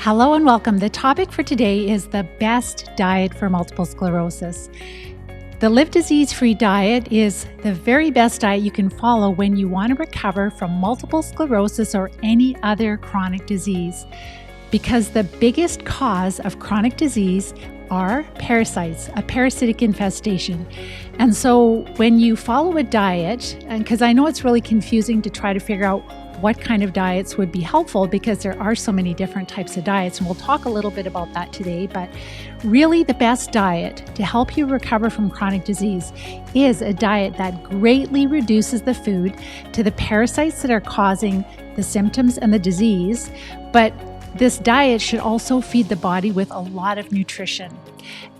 Hello and welcome. The topic for today is the best diet for multiple sclerosis. The Live Disease-Free diet is the very best diet you can follow when you want to recover from multiple sclerosis or any other chronic disease. Because the biggest cause of chronic disease are parasites, a parasitic infestation. And so when you follow a diet, and because I know it's really confusing to try to figure out what kind of diets would be helpful because there are so many different types of diets, and we'll talk a little bit about that today, but really the best diet to help you recover from chronic disease is a diet that greatly reduces the food to the parasites that are causing the symptoms and the disease, but this diet should also feed the body with a lot of nutrition.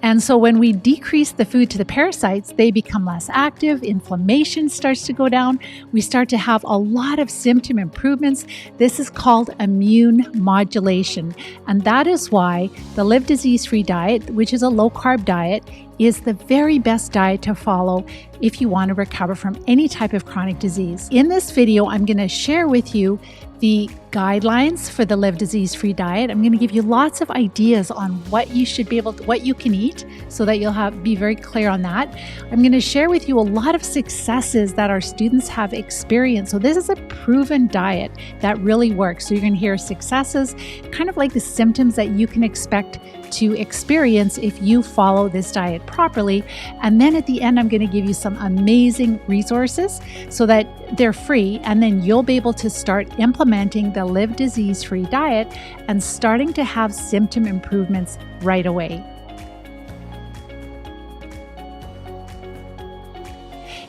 And so when we decrease the food to the parasites, they become less active, inflammation starts to go down, we start to have a lot of symptom improvements. This is called immune modulation. And that is why the Live Disease-Free diet, which is a low-carb diet, is the very best diet to follow if you want to recover from any type of chronic disease. In this video, I'm going to share with you the guidelines for the Live Disease-Free diet. I'm going to give you lots of ideas on what you should be able to, what you can eat so that you'll be very clear on that. I'm going to share with you a lot of successes that our students have experienced. So this is a proven diet that really works. So you're going to hear successes, kind of like the symptoms that you can expect to experience if you follow this diet properly. And then at the end, I'm going to give you some amazing resources so that they're free, and then you'll be able to start implementing the Live Disease-Free diet and starting to have symptom improvements right away.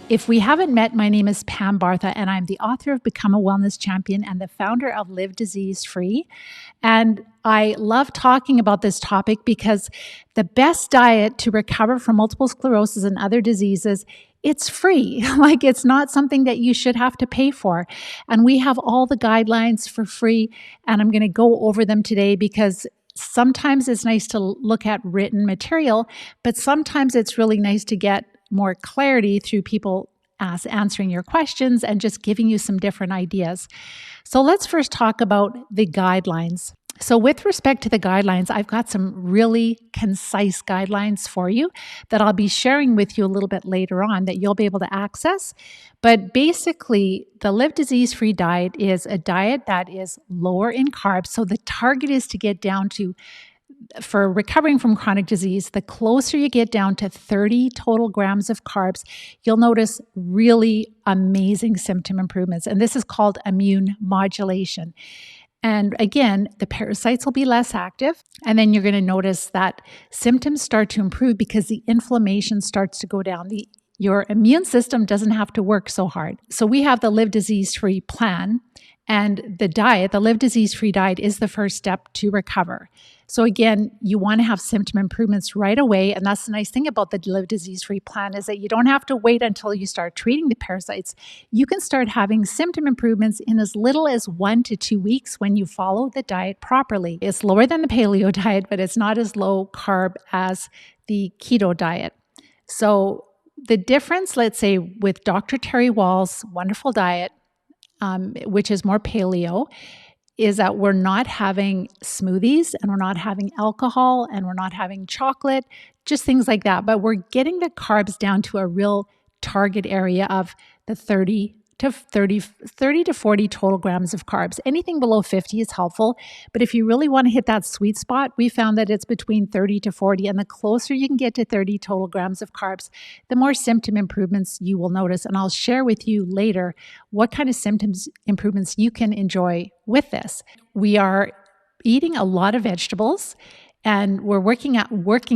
If we haven't met, my name is Pam Bartha, and I'm the author of Become a Wellness Champion and the founder of Live Disease-Free. And I love talking about this topic because the best diet to recover from multiple sclerosis and other diseases, it's free. Like, it's not something that you should have to pay for. And we have all the guidelines for free, and I'm going to go over them today because sometimes it's nice to look at written material, but sometimes it's really nice to get more clarity through people answering your questions and just giving you some different ideas. So let's first talk about the guidelines. So with respect to the guidelines, I've got some really concise guidelines for you that I'll be sharing with you a little bit later on that you'll be able to access. But basically, the Live Disease-Free diet is a diet that is lower in carbs. So the target is to get down to, for recovering from chronic disease, the closer you get down to 30 total grams of carbs, you'll notice really amazing symptom improvements. And this is called immune modulation. And again, the parasites will be less active. And then you're going to notice that symptoms start to improve because the inflammation starts to go down. Your immune system doesn't have to work so hard. So we have the Live Disease-Free plan, and the diet, the Live Disease-Free diet, is the first step to recover. So again, you want to have symptom improvements right away. And that's the nice thing about the Live Disease-Free plan, is that you don't have to wait until you start treating the parasites. You can start having symptom improvements in as little as 1 to 2 weeks when you follow the diet properly. It's lower than the paleo diet, but it's not as low carb as the keto diet. So the difference, let's say, with Dr. Terry Wall's wonderful diet, which is more paleo, is that we're not having smoothies and we're not having alcohol and we're not having chocolate, just things like that. But we're getting the carbs down to a real target area of the 30 to 40 total grams of carbs. Anything below 50 is helpful. But if you really want to hit that sweet spot, we found that it's between 30 to 40. And the closer you can get to 30 total grams of carbs, the more symptom improvements you will notice. And I'll share with you later what kind of symptoms improvements you can enjoy with this. We are eating a lot of vegetables, and we're working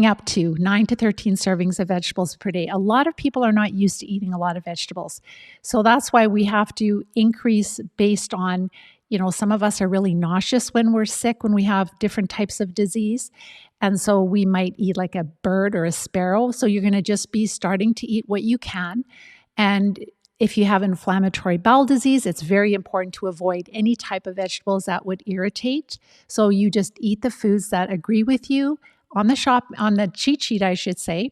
up to 9 to 13 servings of vegetables per day. A lot of people are not used to eating a lot of vegetables. So that's why we have to increase based on, some of us are really nauseous when we're sick, when we have different types of disease. And so we might eat like a bird or a sparrow. So you're going to just be starting to eat what you can. And if you have inflammatory bowel disease, it's very important to avoid any type of vegetables that would irritate. So you just eat the foods that agree with you on the cheat sheet, I should say.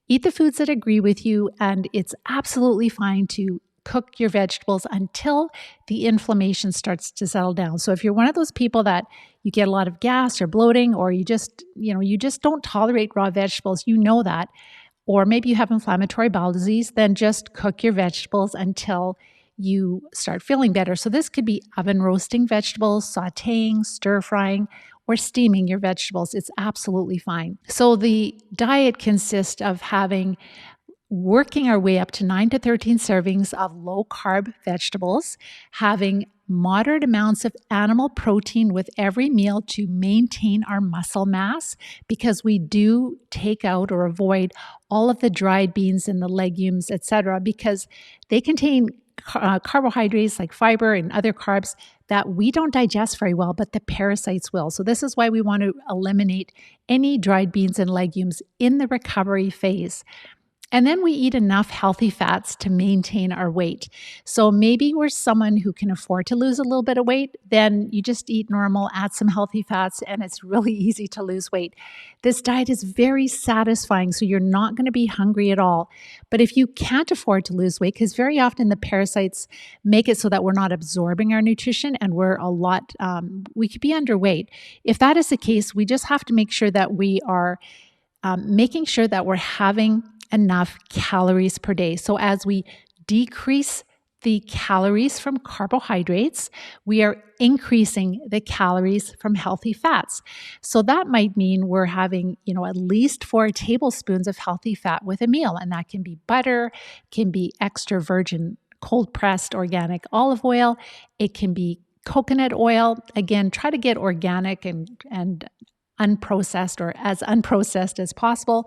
Eat the foods that agree with you, and it's absolutely fine to cook your vegetables until the inflammation starts to settle down. So if you're one of those people that, you get a lot of gas or bloating, or you just don't tolerate raw vegetables, you know that, or maybe you have inflammatory bowel disease, then just cook your vegetables until you start feeling better. So this could be oven roasting vegetables, sautéing, stir frying, or steaming your vegetables. It's absolutely fine. So the diet consists of working our way up to 9 to 13 servings of low carb vegetables, having moderate amounts of animal protein with every meal to maintain our muscle mass, because we do take out or avoid all of the dried beans and the legumes, etc., because they contain carbohydrates like fiber and other carbs that we don't digest very well, but the parasites will. So this is why we want to eliminate any dried beans and legumes in the recovery phase. And then we eat enough healthy fats to maintain our weight. So maybe we're someone who can afford to lose a little bit of weight, then you just eat normal, add some healthy fats, and it's really easy to lose weight. This diet is very satisfying, so you're not going to be hungry at all. But if you can't afford to lose weight, because very often the parasites make it so that we're not absorbing our nutrition and we could be underweight. If that is the case, we just have to make sure that we are making sure that we're having enough calories per day. So as we decrease the calories from carbohydrates, we are increasing the calories from healthy fats. So that might mean we're having, at least 4 tablespoons of healthy fat with a meal. And that can be butter, can be extra virgin cold pressed organic olive oil. It can be coconut oil. Again, try to get organic and unprocessed, or as unprocessed as possible,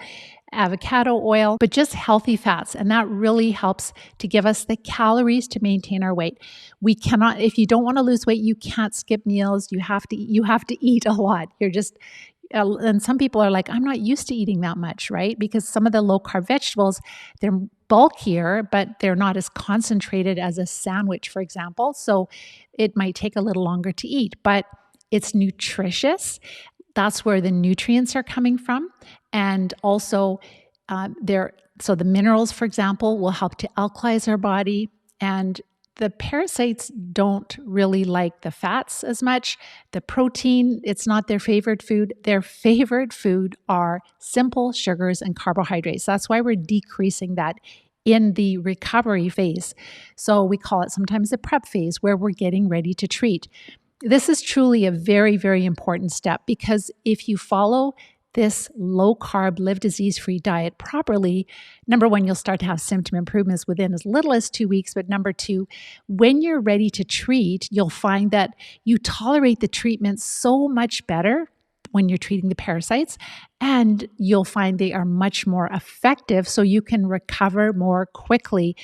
avocado oil, but just healthy fats. And that really helps to give us the calories to maintain our weight. We cannot, if you don't want to lose weight, you can't skip meals. You have to eat a lot. And some people are like, I'm not used to eating that much, right? Because some of the low carb vegetables, they're bulkier, but they're not as concentrated as a sandwich, for example. So it might take a little longer to eat, but it's nutritious. That's where the nutrients are coming from. And also so the minerals, for example, will help to alkalize our body. And the parasites don't really like the fats as much. The protein, it's not their favorite food. Their favorite food are simple sugars and carbohydrates. That's why we're decreasing that in the recovery phase. So we call it sometimes the prep phase, where we're getting ready to treat. This is truly a very, very important step, because if you follow this low carb, live disease free diet properly, number one, you'll start to have symptom improvements within as little as 2 weeks. But number two, when you're ready to treat, you'll find that you tolerate the treatment so much better when you're treating the parasites, and you'll find they are much more effective, so you can recover more quickly.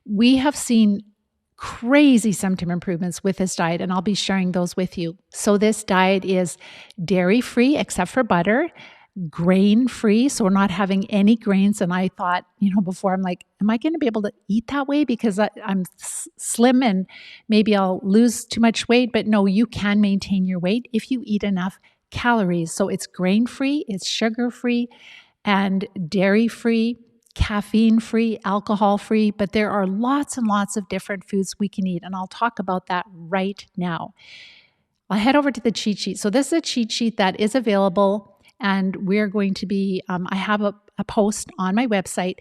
We have seen crazy symptom improvements with this diet, and I'll be sharing those with you. So this diet is dairy-free except for butter, grain-free, so we're not having any grains. And I thought, before, I'm like, am I going to be able to eat that way because I'm slim and maybe I'll lose too much weight? But no, you can maintain your weight if you eat enough calories. So it's grain-free, it's sugar-free, and dairy-free, caffeine-free, alcohol-free, but there are lots and lots of different foods we can eat, and I'll talk about that right now. I'll head over to the cheat sheet. So this is a cheat sheet that is available, and we're going to be, I have a post on my website.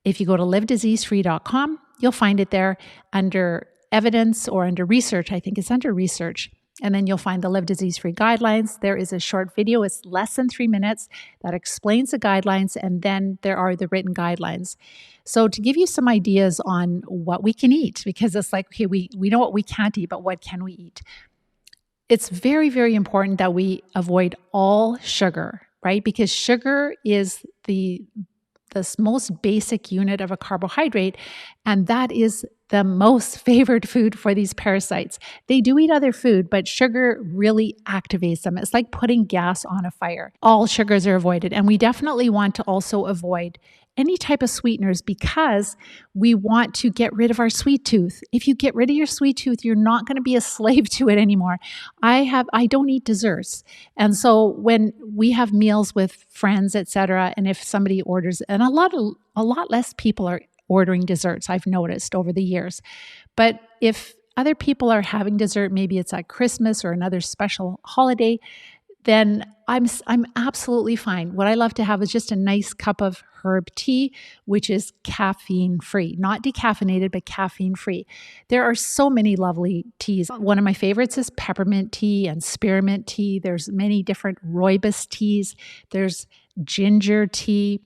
If you go to livediseasefree.com, you'll find it there under evidence or under research. I think it's under research. And then you'll find the Live Disease Free guidelines. There is a short video, it's less than 3 minutes, that explains the guidelines, and then there are the written guidelines. So to give you some ideas on what we can eat, because it's like, okay, we know what we can't eat, but what can we eat? It's very, very important that we avoid all sugar, right? Because sugar is the most basic unit of a carbohydrate, and that is the most favored food for these parasites. They do eat other food, but sugar really activates them. It's like putting gas on a fire. All sugars are avoided, and we definitely want to also avoid any type of sweeteners, because we want to get rid of our sweet tooth. If you get rid of your sweet tooth, you're not going to be a slave to it anymore. I don't eat desserts. And so when we have meals with friends, etc., and if somebody orders, and a lot less people are ordering desserts, I've noticed over the years. But if other people are having dessert, maybe it's at Christmas or another special holiday, then I'm absolutely fine. What I love to have is just a nice cup of herb tea, which is caffeine free, not decaffeinated, but caffeine free. There are so many lovely teas. One of my favorites is peppermint tea and spearmint tea. There's many different rooibos teas. There's ginger tea.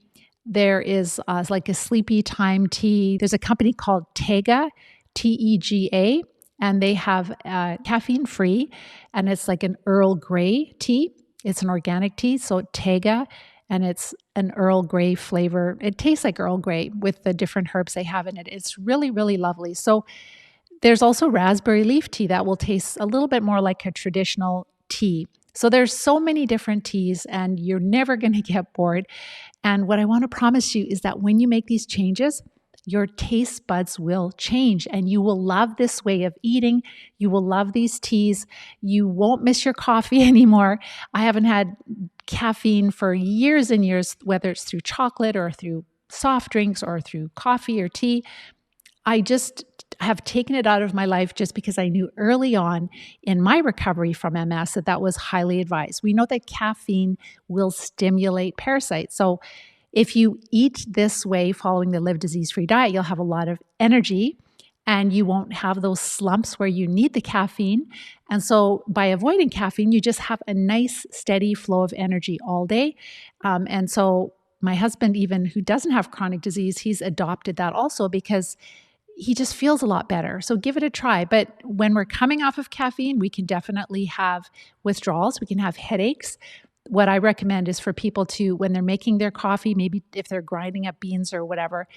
There is like a sleepy time tea. There's a company called Tega, Tega, and they have caffeine free, and it's like an Earl Grey tea. It's an organic tea, so Tega, and it's an Earl Grey flavor. It tastes like Earl Grey with the different herbs they have in it. It's really, really lovely. So there's also raspberry leaf tea that will taste a little bit more like a traditional tea. So there's so many different teas, and you're never going to get bored. And what I want to promise you is that when you make these changes, your taste buds will change and you will love this way of eating. You will love these teas. You won't miss your coffee anymore. I haven't had caffeine for years and years, whether it's through chocolate or through soft drinks or through coffee or tea. I just have taken it out of my life just because I knew early on in my recovery from MS that that was highly advised. We know that caffeine will stimulate parasites. So if you eat this way following the Live Disease-Free diet, you'll have a lot of energy and you won't have those slumps where you need the caffeine. And so by avoiding caffeine, you just have a nice steady flow of energy all day. And so my husband, even who doesn't have chronic disease, he's adopted that also because he just feels a lot better. So give it a try. But when we're coming off of caffeine, we can definitely have withdrawals. We can have headaches. What I recommend is for people to, when they're making their coffee, maybe if they're grinding up beans or whatever,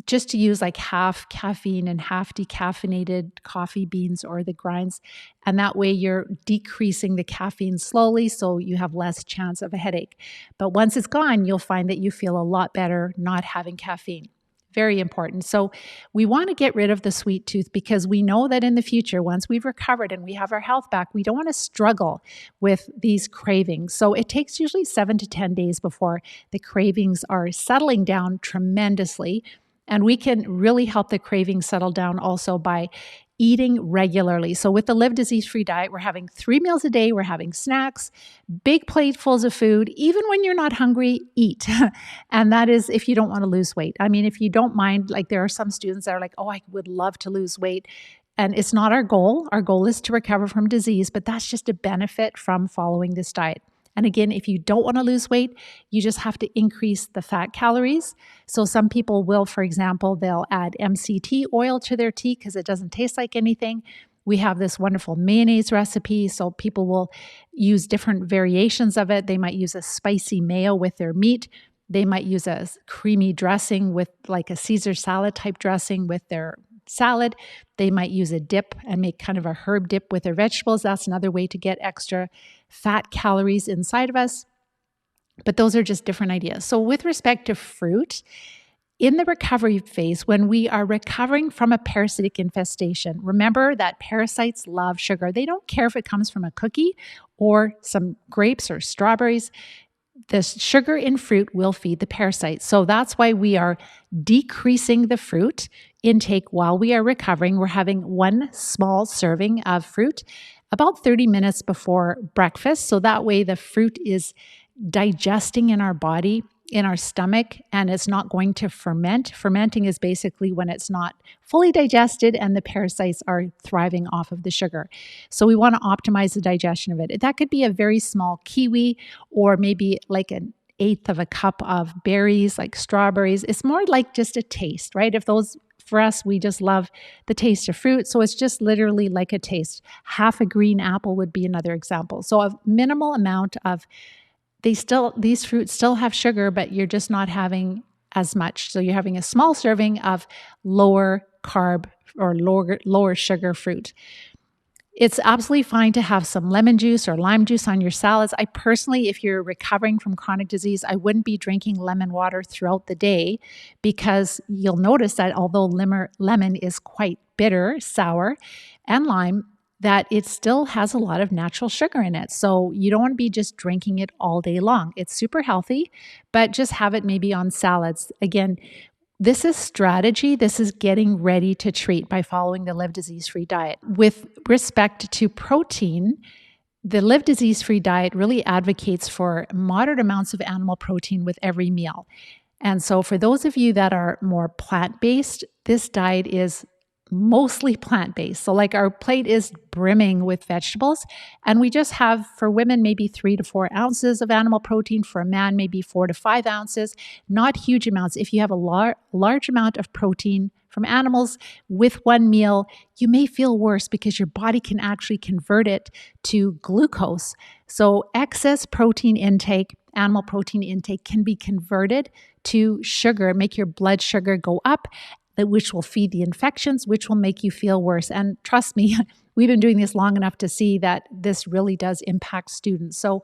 just to use like half caffeine and half decaffeinated coffee beans or the grinds. And that way you're decreasing the caffeine slowly so you have less chance of a headache. But once it's gone, you'll find that you feel a lot better not having caffeine. Very important. So we want to get rid of the sweet tooth because we know that in the future, once we've recovered and we have our health back, we don't want to struggle with these cravings. So it takes usually 7 to 10 days before the cravings are settling down tremendously. And we can really help the cravings settle down also by eating regularly. So with the Live Disease-Free diet, we're having 3 meals a day, we're having snacks, big platefuls of food. Even when you're not hungry, eat. And that is if you don't want to lose weight. I mean, if you don't mind, like there are some students that are like, oh, I would love to lose weight. And it's not our goal. Our goal is to recover from disease, but that's just a benefit from following this diet. And again, if you don't want to lose weight, you just have to increase the fat calories. So some people will, for example, they'll add MCT oil to their tea because it doesn't taste like anything. We have this wonderful mayonnaise recipe. So people will use different variations of it. They might use a spicy mayo with their meat. They might use a creamy dressing with like a Caesar salad type dressing with their salad. They might use a dip and make kind of a herb dip with their vegetables. That's another way to get extra fat calories inside of us. But those are just different ideas. So with respect to fruit, in the recovery phase, when we are recovering from a parasitic infestation, remember that parasites love sugar. They don't care if it comes from a cookie or some grapes or strawberries. The sugar in fruit will feed the parasites. So that's why we are decreasing the fruit intake while we are recovering. We're having 1 small serving of fruit about 30 minutes before breakfast. So that way the fruit is digesting in our body, in our stomach, and it's not going to ferment. Fermenting is basically when it's not fully digested and the parasites are thriving off of the sugar. So we want to optimize the digestion of it. That could be a very small kiwi or maybe like an 1/8 of a cup of berries, like strawberries. It's more like just a taste, right? If those, for us, we just love the taste of fruit. So it's just literally like a taste. Half a green apple would be another example. So a minimal amount of these fruits still have sugar, but you're just not having as much. So you're having a small serving of lower carb or lower sugar fruit. It's absolutely fine to have some lemon juice or lime juice on your salads. I personally, if you're recovering from chronic disease, I wouldn't be drinking lemon water throughout the day because you'll notice that although lemon is quite bitter, sour, and lime, that it still has a lot of natural sugar in it. So you don't want to be just drinking it all day long. It's super healthy, but just have it maybe on salads. Again, This is strategy. This is getting ready to treat by following the Live Disease Free diet. With respect to protein, the Live Disease Free diet really advocates for moderate amounts of animal protein with every meal. And so, for those of you that are more plant based, this diet is mostly plant based. So, like our plate is brimming with vegetables, and we just have for women maybe 3 to 4 ounces of animal protein, for a man, maybe 4 to 5 ounces, not huge amounts. If you have a large amount of protein from animals with one meal, you may feel worse because your body can actually convert it to glucose. So, excess protein intake, animal protein intake, can be converted to sugar, make your blood sugar go up, which will feed the infections, which will make you feel worse. And trust me, we've been doing this long enough to see that this really does impact students. So,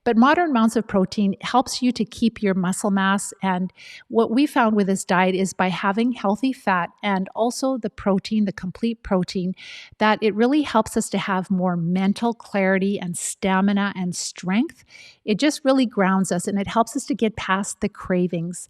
but moderate amounts of protein helps you to keep your muscle mass. And what we found with this diet is by having healthy fat and also the protein, the complete protein, that it really helps us to have more mental clarity and stamina and strength. It just really grounds us, and it helps us to get past the cravings.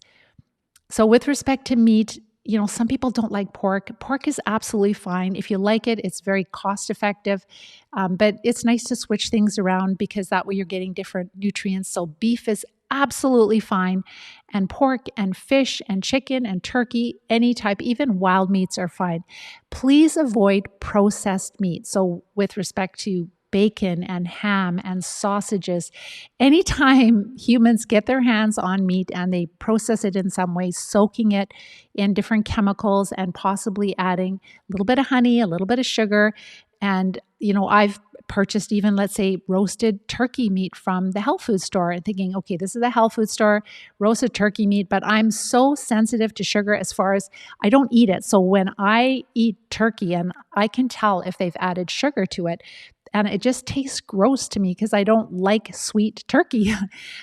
So, with respect to meat, some people don't like pork. Pork is absolutely fine. If you like it, it's very cost effective. But it's nice to switch things around because that way you're getting different nutrients. So, beef is absolutely fine. And pork and fish and chicken and turkey, any type, even wild meats are fine. Please avoid processed meat. So, with respect to bacon and ham and sausages, anytime humans get their hands on meat and they process it in some way, soaking it in different chemicals and possibly adding a little bit of honey, a little bit of sugar. And, I've purchased even, let's say, roasted turkey meat from the health food store and thinking, okay, this is a health food store, roasted turkey meat, but I'm so sensitive to sugar as far as I don't eat it. So when I eat turkey, and I can tell if they've added sugar to it, and it just tastes gross to me because I don't like sweet turkey.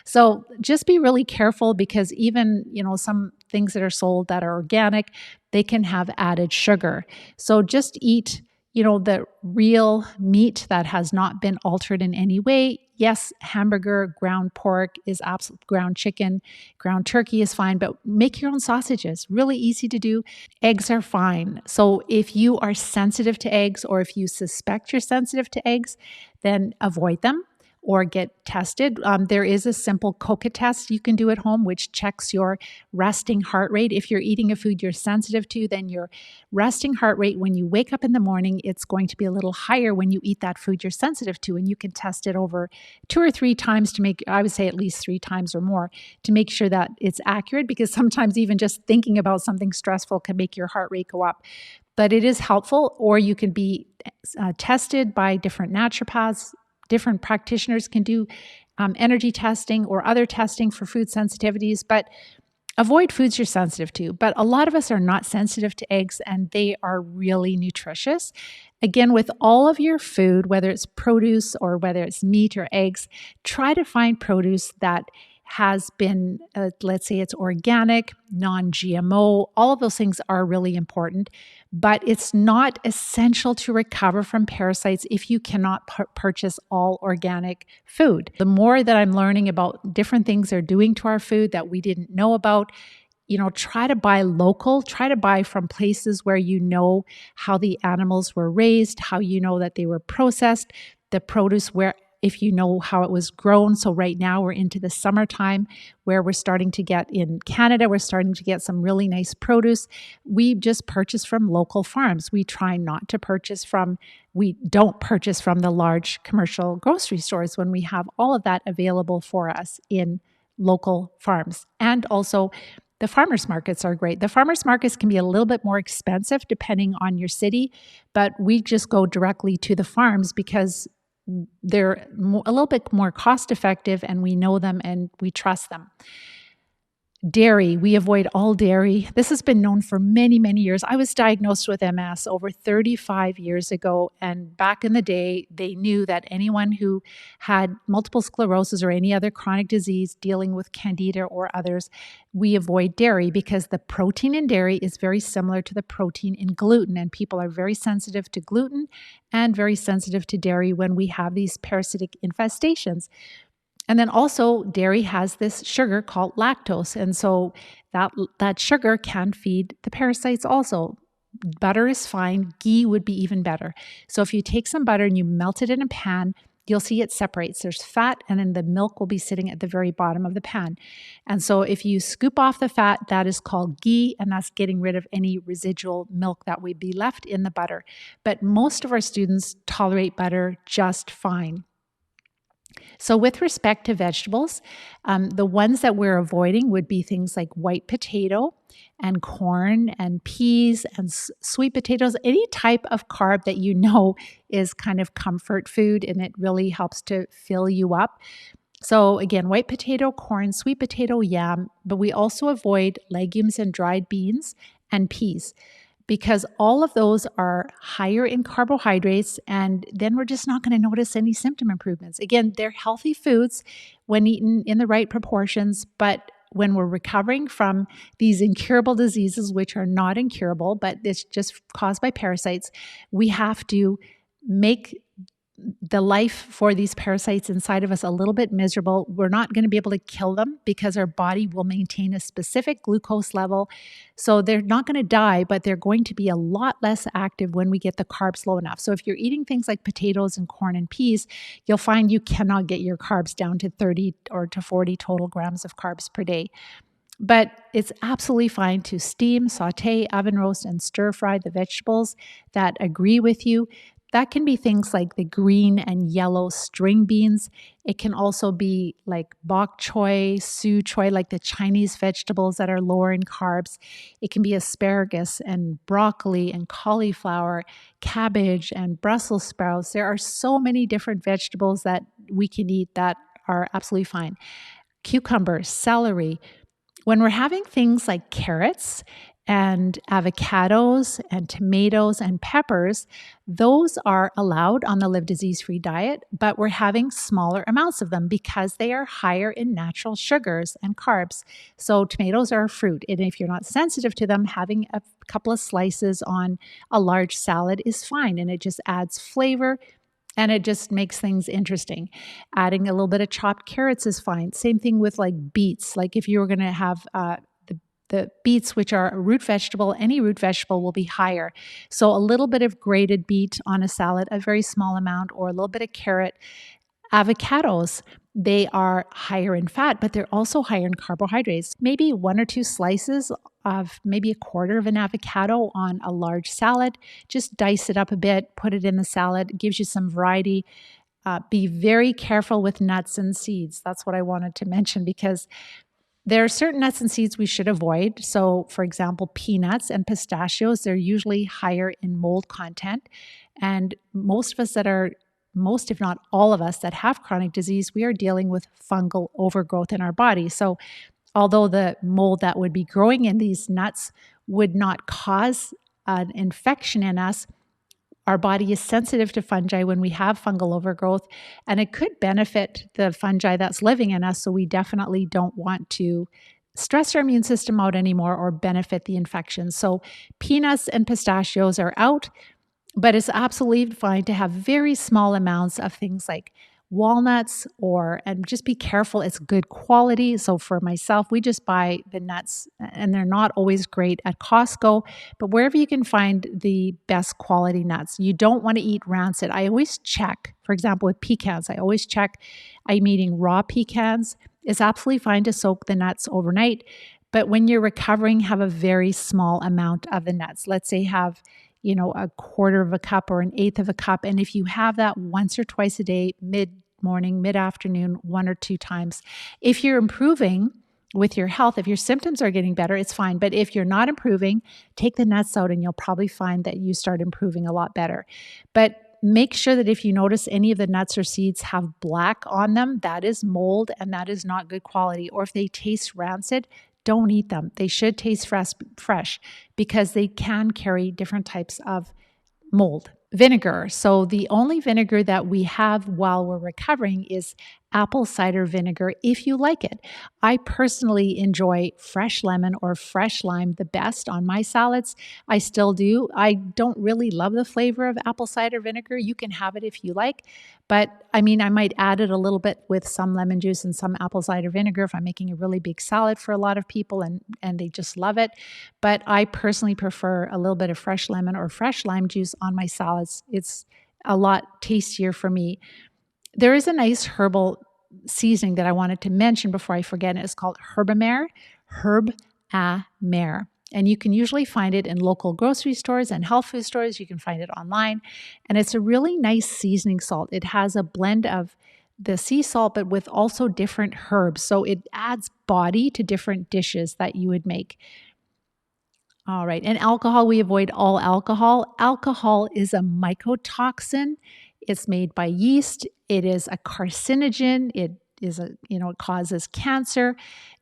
So just be really careful because even, some things that are sold that are organic, they can have added sugar. So just eat, the real meat that has not been altered in any way. Yes, hamburger, ground pork is absolute, ground chicken, ground turkey is fine, but make your own sausages. Really easy to do. Eggs are fine. So if you are sensitive to eggs, or if you suspect you're sensitive to eggs, then avoid them or get tested. There is a simple COCA test you can do at home, which checks your resting heart rate. If you're eating a food you're sensitive to, then your resting heart rate when you wake up in the morning, it's going to be a little higher when you eat that food you're sensitive to. And you can test it over 2 or 3 times to make, I would say at least 3 times or more, to make sure that it's accurate, because sometimes even just thinking about something stressful can make your heart rate go up. But it is helpful, or you can be tested by different naturopaths. Different practitioners can do energy testing or other testing for food sensitivities, but avoid foods you're sensitive to. But a lot of us are not sensitive to eggs, and they are really nutritious. Again, with all of your food, whether it's produce or whether it's meat or eggs, try to find produce that has been, let's say it's organic, non-GMO. All of those things are really important, but it's not essential to recover from parasites if you cannot purchase all organic food. The more that I'm learning about different things they're doing to our food that we didn't know about, try to buy local, try to buy from places where you know how the animals were raised, how you know that they were processed, the produce where, if you know how it was grown. So right now we're into the summertime where we're starting to get, in Canada, we're starting to get some really nice produce. We just purchase from local farms. We try not to we don't purchase from the large commercial grocery stores when we have all of that available for us in local farms. And also the farmers markets are great. The farmers markets can be a little bit more expensive depending on your city, but we just go directly to the farms because they're a little bit more cost effective, and we know them and we trust them. Dairy, we avoid all dairy. This has been known for many, many years. I was diagnosed with MS over 35 years ago. And back in the day, they knew that anyone who had multiple sclerosis or any other chronic disease dealing with candida or others, we avoid dairy because the protein in dairy is very similar to the protein in gluten. And people are very sensitive to gluten and very sensitive to dairy when we have these parasitic infestations. And then also dairy has this sugar called lactose. And so that sugar can feed the parasites also. Butter is fine. Ghee would be even better. So if you take some butter and you melt it in a pan, you'll see it separates. There's fat, and then the milk will be sitting at the very bottom of the pan. And so if you scoop off the fat, that is called ghee, and that's getting rid of any residual milk that would be left in the butter. But most of our students tolerate butter just fine. So, with respect to vegetables, the ones that we're avoiding would be things like white potato and corn and peas and sweet potatoes, any type of carb that you know is kind of comfort food and it really helps to fill you up. So, again, white potato, corn, sweet potato, yam, but we also avoid legumes and dried beans and peas because all of those are higher in carbohydrates, and then we're just not going to notice any symptom improvements. Again, they're healthy foods when eaten in the right proportions, but when we're recovering from these incurable diseases, which are not incurable, but it's just caused by parasites, we have to make the life for these parasites inside of us a little bit miserable. We're not going to be able to kill them because our body will maintain a specific glucose level. So they're not going to die, but they're going to be a lot less active when we get the carbs low enough. So if you're eating things like potatoes and corn and peas, you'll find you cannot get your carbs down to 30 or to 40 total grams of carbs per day. But it's absolutely fine to steam, saute, oven roast, and stir fry the vegetables that agree with you. That can be things like the green and yellow string beans. It can also be like bok choy, su choy, like the Chinese vegetables that are lower in carbs. It can be asparagus and broccoli and cauliflower, cabbage and Brussels sprouts. There are so many different vegetables that we can eat that are absolutely fine. Cucumber, celery. When we're having things like carrots and avocados and tomatoes and peppers, those are allowed on the Live Disease-Free diet, but we're having smaller amounts of them because they are higher in natural sugars and carbs. So tomatoes are a fruit, and if you're not sensitive to them, having a couple of slices on a large salad is fine, and it just adds flavor. And it just makes things interesting. Adding a little bit of chopped carrots is fine. Same thing with like beets. Like if you were going to have the beets, which are a root vegetable, any root vegetable will be higher. So a little bit of grated beet on a salad, a very small amount, or a little bit of carrot. Avocados, they are higher in fat, but they're also higher in carbohydrates. Maybe one or two slices of maybe a quarter of an avocado on a large salad. Just dice it up a bit, put it in the salad. It gives you some variety. Be very careful with nuts and seeds. That's what I wanted to mention because there are certain nuts and seeds we should avoid. So, for example, peanuts and pistachios, they're usually higher in mold content. And most, if not all of us that have chronic disease, we are dealing with fungal overgrowth in our body. So although the mold that would be growing in these nuts would not cause an infection in us, our body is sensitive to fungi when we have fungal overgrowth, and it could benefit the fungi that's living in us. So we definitely don't want to stress our immune system out anymore or benefit the infection. So peanuts and pistachios are out, but it's absolutely fine to have very small amounts of things like walnuts and just be careful. It's good quality. So for myself, we just buy the nuts and they're not always great at Costco, but wherever you can find the best quality nuts. You don't want to eat rancid. I always check, for example, with pecans, I always check I'm eating raw pecans. It's absolutely fine to soak the nuts overnight, but when you're recovering, have a very small amount of the nuts. Let's say have a quarter of a cup or an eighth of a cup. And if you have that once or twice a day, mid-morning, mid-afternoon, one or two times, if you're improving with your health, if your symptoms are getting better, it's fine. But if you're not improving, take the nuts out and you'll probably find that you start improving a lot better. But make sure that if you notice any of the nuts or seeds have black on them, that is mold and that is not good quality. Or if they taste rancid, don't eat them. They should taste fresh because they can carry different types of mold. vinegar. So the only vinegar that we have while we're recovering is apple cider vinegar if you like it. I personally enjoy fresh lemon or fresh lime the best on my salads. I still do. I don't really love the flavor of apple cider vinegar. You can have it if you like, but I mean, I might add it a little bit with some lemon juice and some apple cider vinegar if I'm making a really big salad for a lot of people and they just love it. But I personally prefer a little bit of fresh lemon or fresh lime juice on my salads. It's a lot tastier for me. There is a nice herbal seasoning that I wanted to mention before I forget. It's called Herb a Mer. And you can usually find it in local grocery stores and health food stores. You can find it online. And it's a really nice seasoning salt. It has a blend of the sea salt, but with also different herbs. So it adds body to different dishes that you would make. All right. And alcohol, we avoid all alcohol. Alcohol is a mycotoxin. It's made by yeast. It is a carcinogen. It causes cancer.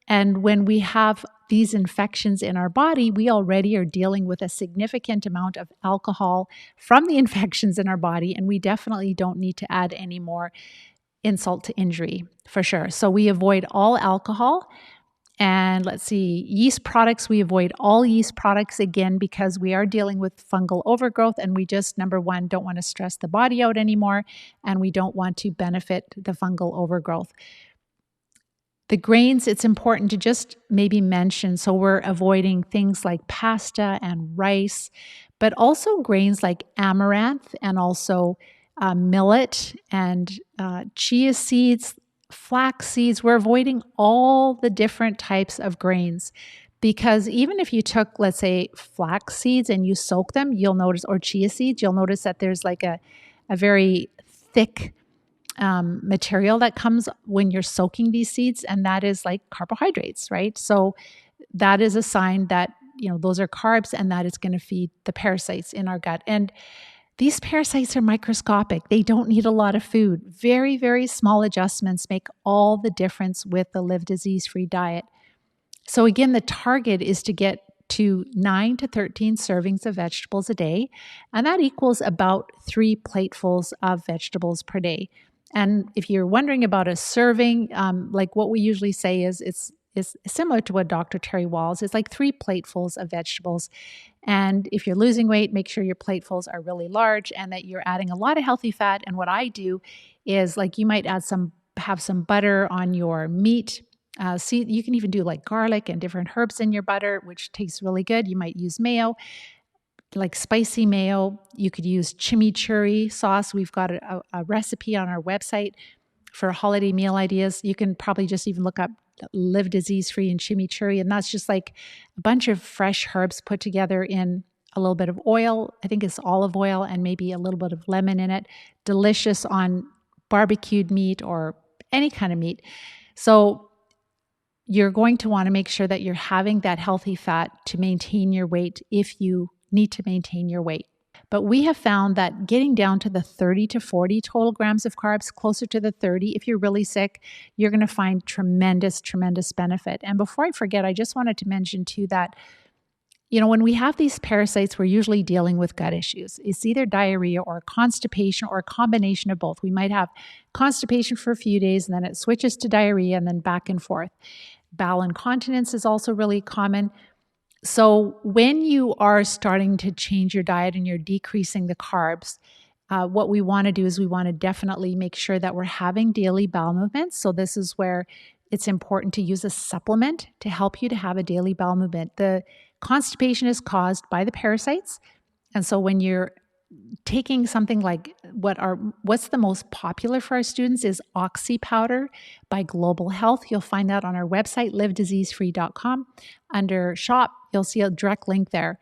And when we have these infections in our body, we already are dealing with a significant amount of alcohol from the infections in our body. And we definitely don't need to add any more insult to injury for sure. So we avoid all alcohol. And let's see, yeast products, we avoid all yeast products again because we are dealing with fungal overgrowth and we just, number one, don't want to stress the body out anymore and we don't want to benefit the fungal overgrowth. The grains, it's important to just maybe mention, so we're avoiding things like pasta and rice, but also grains like amaranth and also millet and chia seeds, flax seeds. We're avoiding all the different types of grains because even if you took, let's say, flax seeds and you soak them, you'll notice, or chia seeds, you'll notice that there's like a very thick material that comes when you're soaking these seeds, and that is like carbohydrates, right? So that is a sign that, those are carbs and that is going to feed the parasites in our gut. And these parasites are microscopic. They don't need a lot of food. Very, very small adjustments make all the difference with the Live Disease-Free diet. So again, the target is to get to 9 to 13 servings of vegetables a day, and that equals about 3 platefuls of vegetables per day. And if you're wondering about a serving, like what we usually say is it's similar to what Dr. Terry Walls is, like 3 platefuls of vegetables. And if you're losing weight, make sure your platefuls are really large and that you're adding a lot of healthy fat. And what I do is, like, you might have some butter on your meat. See, you can even do like garlic and different herbs in your butter, which tastes really good. You might use mayo, like spicy mayo. You could use chimichurri sauce. We've got a recipe on our website for holiday meal ideas. You can probably just even look up Live Disease-Free and chimichurri, and that's just like a bunch of fresh herbs put together in a little bit of oil. I think it's olive oil and maybe a little bit of lemon in it. Delicious on barbecued meat or any kind of meat. So you're going to want to make sure that you're having that healthy fat to maintain your weight if you need to maintain your weight. But we have found that getting down to the 30 to 40 total grams of carbs, closer to the 30, if you're really sick, you're going to find tremendous, tremendous benefit. And before I forget, I just wanted to mention too that, when we have these parasites, we're usually dealing with gut issues. It's either diarrhea or constipation or a combination of both. We might have constipation for a few days and then it switches to diarrhea and then back and forth. Bowel incontinence is also really common. So when you are starting to change your diet and you're decreasing the carbs, what we want to do is we want to definitely make sure that we're having daily bowel movements. So this is where it's important to use a supplement to help you to have a daily bowel movement. The constipation is caused by the parasites. And so when you're taking something like what's the most popular for our students is Oxy powder by Global Health. You'll find that on our website, livediseasefree.com. Under shop, you'll see a direct link there.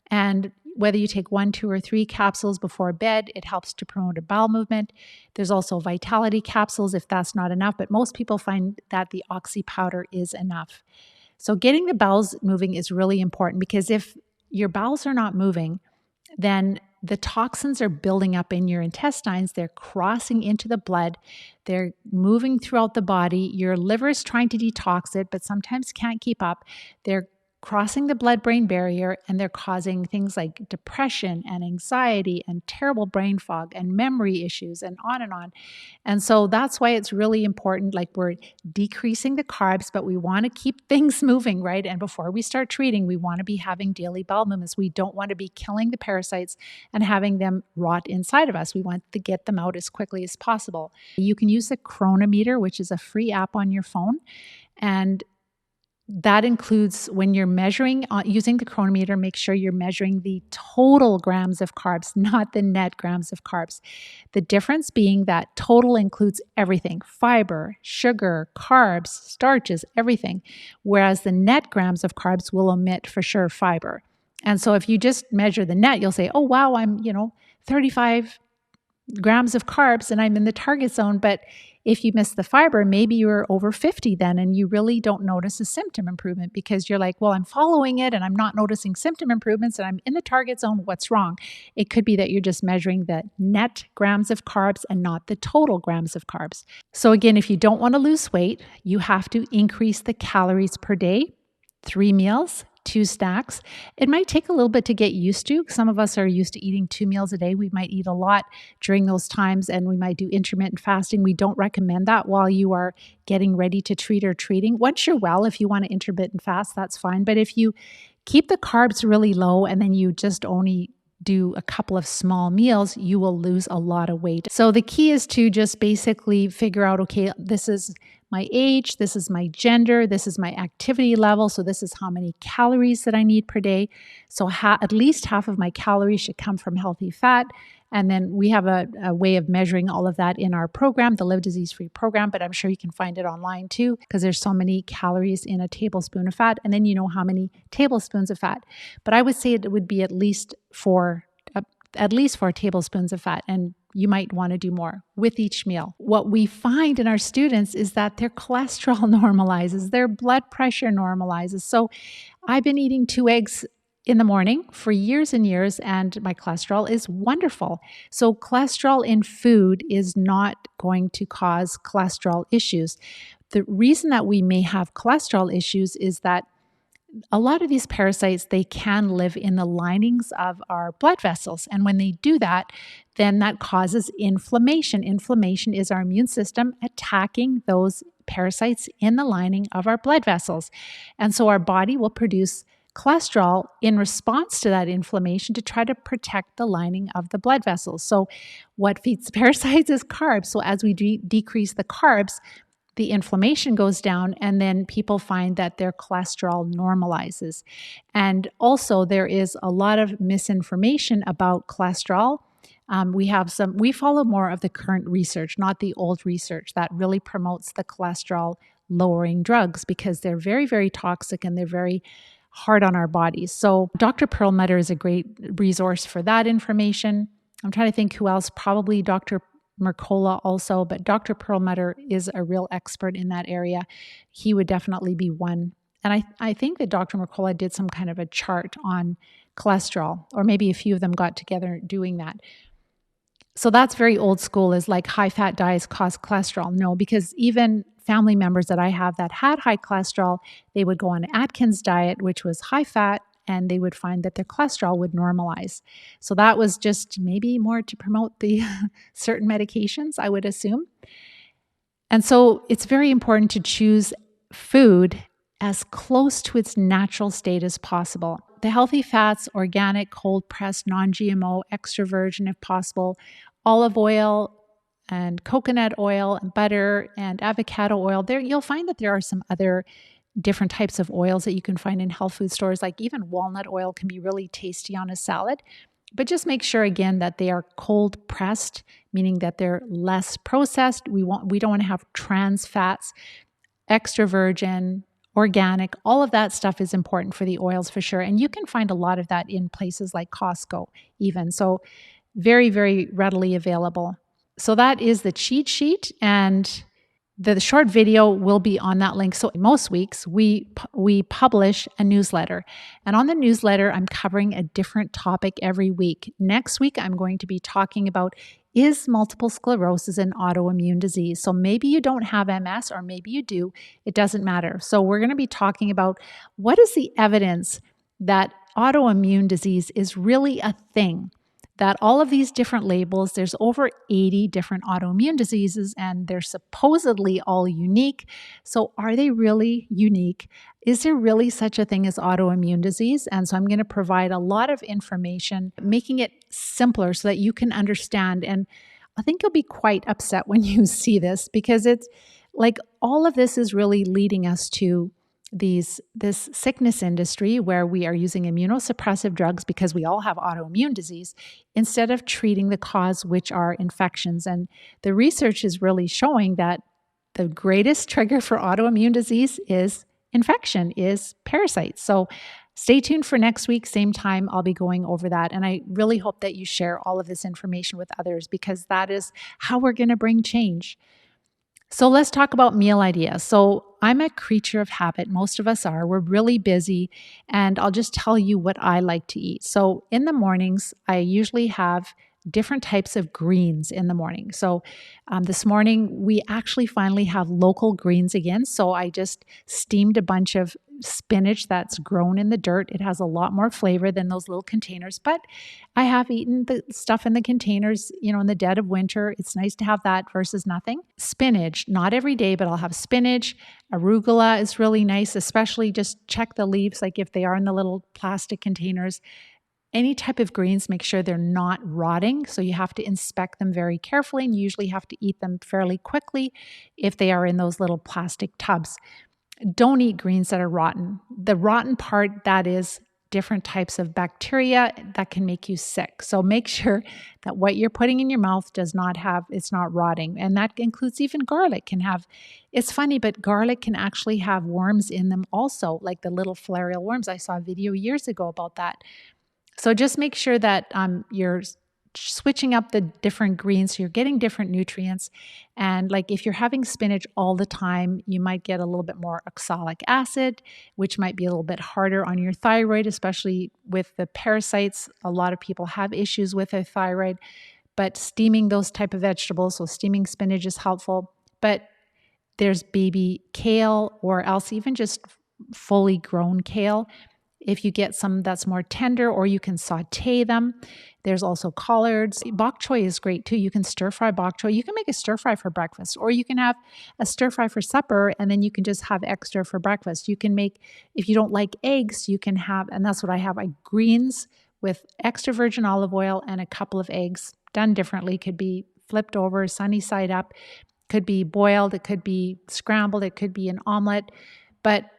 And whether you take 1, 2, or 3 capsules before bed, it helps to promote a bowel movement. There's also Vitality capsules if that's not enough, but most people find that the Oxy powder is enough. So getting the bowels moving is really important because if your bowels are not moving, then the toxins are building up in your intestines. They're crossing into the blood. They're moving throughout the body. Your liver is trying to detox it, but sometimes can't keep up. They're crossing the blood-brain barrier, and they're causing things like depression and anxiety and terrible brain fog and memory issues and on and on. And so that's why it's really important. Like, we're decreasing the carbs, but we want to keep things moving, right? And before we start treating, we want to be having daily bowel movements. We don't want to be killing the parasites and having them rot inside of us. We want to get them out as quickly as possible. You can use the Chronometer, which is a free app on your phone. And that includes, when you're measuring using the Chronometer, make sure you're measuring the total grams of carbs, not the net grams of carbs. The difference being that total includes everything: fiber, sugar, carbs, starches, everything. Whereas the net grams of carbs will omit for sure fiber. And so if you just measure the net, you'll say, oh, wow, I'm, 35 grams of carbs and I'm in the target zone. But if you miss the fiber, maybe you're over 50 then, and you really don't notice a symptom improvement because you're like, well, I'm following it and I'm not noticing symptom improvements and I'm in the target zone. What's wrong? It could be that you're just measuring the net grams of carbs and not the total grams of carbs. So again, if you don't want to lose weight, you have to increase the calories per day, 3 meals, 2 snacks. It might take a little bit to get used to. Some of us are used to eating 2 meals a day. We might eat a lot during those times, and we might do intermittent fasting. We don't recommend that while you are getting ready to treat or treating. Once you're well, if you want to intermittent fast, that's fine. But if you keep the carbs really low and then you just only do a couple of small meals, you will lose a lot of weight. So the key is to just basically figure out, okay, this is my age, this is my gender, this is my activity level, so this is how many calories that I need per day. So at least half of my calories should come from healthy fat. And then we have a way of measuring all of that in our program, the Live Disease Free program, but I'm sure you can find it online too, because there's so many calories in a tablespoon of fat, and then you know how many tablespoons of fat. But I would say it would be at least 4 tablespoons of fat, and you might want to do more with each meal. What we find in our students is that their cholesterol normalizes, their blood pressure normalizes. So I've been eating 2 eggs in the morning for years and years, and my cholesterol is wonderful. So cholesterol in food is not going to cause cholesterol issues. The reason that we may have cholesterol issues is that a lot of these parasites, they can live in the linings of our blood vessels. And when they do that, then that causes inflammation. Inflammation is our immune system attacking those parasites in the lining of our blood vessels. And so our body will produce cholesterol in response to that inflammation to try to protect the lining of the blood vessels. So what feeds the parasites is carbs. So as we decrease the carbs, the inflammation goes down, and then people find that their cholesterol normalizes. And also, there is a lot of misinformation about cholesterol. We follow more of the current research, not the old research that really promotes the cholesterol lowering drugs, because they're very, very toxic and they're very hard on our bodies. So Dr. Perlmutter is a great resource for that information. I'm trying to think who else, probably Dr. Mercola also, but Dr. Perlmutter is a real expert in that area. He would definitely be one. And I think that Dr. Mercola did some kind of a chart on cholesterol, or maybe a few of them got together doing that. So that's very old school, is like high-fat diets cause cholesterol. No, because even family members that I have that had high cholesterol, they would go on Atkins diet, which was high-fat, and they would find that their cholesterol would normalize. So that was just maybe more to promote the certain medications, I would assume. And so it's very important to choose food as close to its natural state as possible. The healthy fats, organic, cold-pressed, non-GMO, extra virgin if possible, olive oil and coconut oil and butter and avocado oil. There, you'll find that there are some other different types of oils that you can find in health food stores, like even walnut oil can be really tasty on a salad. But just make sure, again, that they are cold pressed, meaning that they're less processed. We don't want to have trans fats, extra virgin, organic. All of that stuff is important for the oils for sure. And you can find a lot of that in places like Costco even. So very, very readily available. So that is the cheat sheet, and the short video will be on that link. So most weeks we publish a newsletter, and on the newsletter, I'm covering a different topic every week. Next week, I'm going to be talking about, is multiple sclerosis an autoimmune disease? So maybe you don't have MS or maybe you do. It doesn't matter. So we're going to be talking about what is the evidence that autoimmune disease is really a thing. That all of these different labels, there's over 80 different autoimmune diseases and they're supposedly all unique. So are they really unique? Is there really such a thing as autoimmune disease? And so I'm going to provide a lot of information, making it simpler so that you can understand. And I think you'll be quite upset when you see this because it's like all of this is really leading us to this sickness industry where we are using immunosuppressive drugs because we all have autoimmune disease instead of treating the cause, which are infections. And the research is really showing that the greatest trigger for autoimmune disease is infection, is parasites. So stay tuned for next week, same time. I'll be going over that. And I really hope that you share all of this information with others because that is how we're going to bring change. So let's talk about meal ideas. So I'm a creature of habit. Most of us are. We're really busy. And I'll just tell you what I like to eat. So in the mornings, I usually have different types of greens in the morning. So this morning, we actually finally have local greens again. So I just steamed a bunch of spinach that's grown in the dirt. It has a lot more flavor than those little containers, but I have eaten the stuff in the containers, in the dead of winter. It's nice to have that versus nothing. Spinach, not every day, but I'll have spinach. Arugula is really nice, especially just check the leaves, like if they are in the little plastic containers. Any type of greens, make sure they're not rotting. So you have to inspect them very carefully and you usually have to eat them fairly quickly if they are in those little plastic tubs. Don't eat greens that are rotten. The rotten part, that is different types of bacteria that can make you sick. So make sure that what you're putting in your mouth it's not rotting. And that includes even garlic it's funny, but garlic can actually have worms in them also, like the little filarial worms. I saw a video years ago about that. So just make sure that you're switching up the different greens so you're getting different nutrients. And like if you're having spinach all the time, you might get a little bit more oxalic acid, which might be a little bit harder on your thyroid, especially with the parasites. A lot of people have issues with their thyroid, but steaming those type of vegetables, so steaming spinach is helpful. But there's baby kale or else even just fully grown kale. If you get some that's more tender, or you can saute them. There's also collards. Bok choy is great too. You can stir fry bok choy. You can make a stir fry for breakfast, or you can have a stir fry for supper, and then you can just have extra for breakfast. You can make, if you don't like eggs, you can have, and that's what I have, greens with extra virgin olive oil and a couple of eggs done differently. Could be flipped over, sunny side up, could be boiled, it could be scrambled, it could be an omelet. But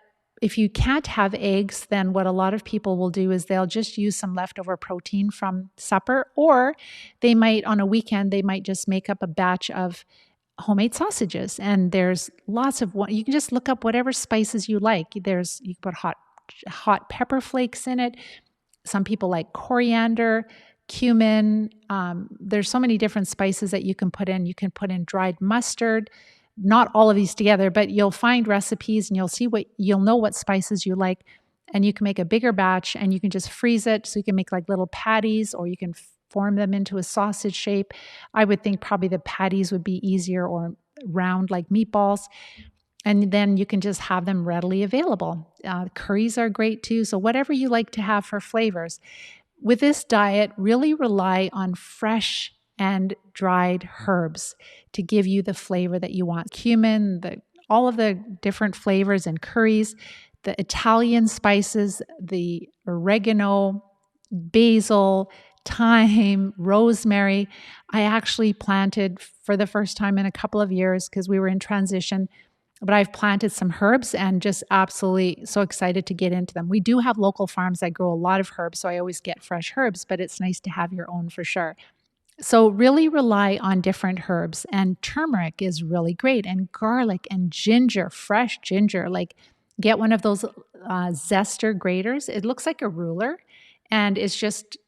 if you can't have eggs, then what a lot of people will do is they'll just use some leftover protein from supper, or they might, on a weekend, they might just make up a batch of homemade sausages. And there's lots of, you can just look up whatever spices you like. You can put hot pepper flakes in it. Some people like coriander, cumin. There's so many different spices that you can put in. You can put in dried mustard. Not all of these together, but you'll find recipes and you'll know what spices you like, and you can make a bigger batch and you can just freeze it. So you can make like little patties, or you can form them into a sausage shape. I would think probably the patties would be easier, or round like meatballs. And then you can just have them readily available. Curries are great too. So whatever you like to have for flavors. With this diet, really rely on fresh and dried herbs to give you the flavor that you want. Cumin, all of the different flavors and curries, the Italian spices, the oregano, basil, thyme, rosemary. I actually planted for the first time in a couple of years because we were in transition, but I've planted some herbs and just absolutely so excited to get into them. We do have local farms that grow a lot of herbs, so I always get fresh herbs, but it's nice to have your own for sure. So really rely on different herbs, and turmeric is really great, and garlic and ginger, fresh ginger. Like get one of those zester graters. It looks like a ruler, and it's just,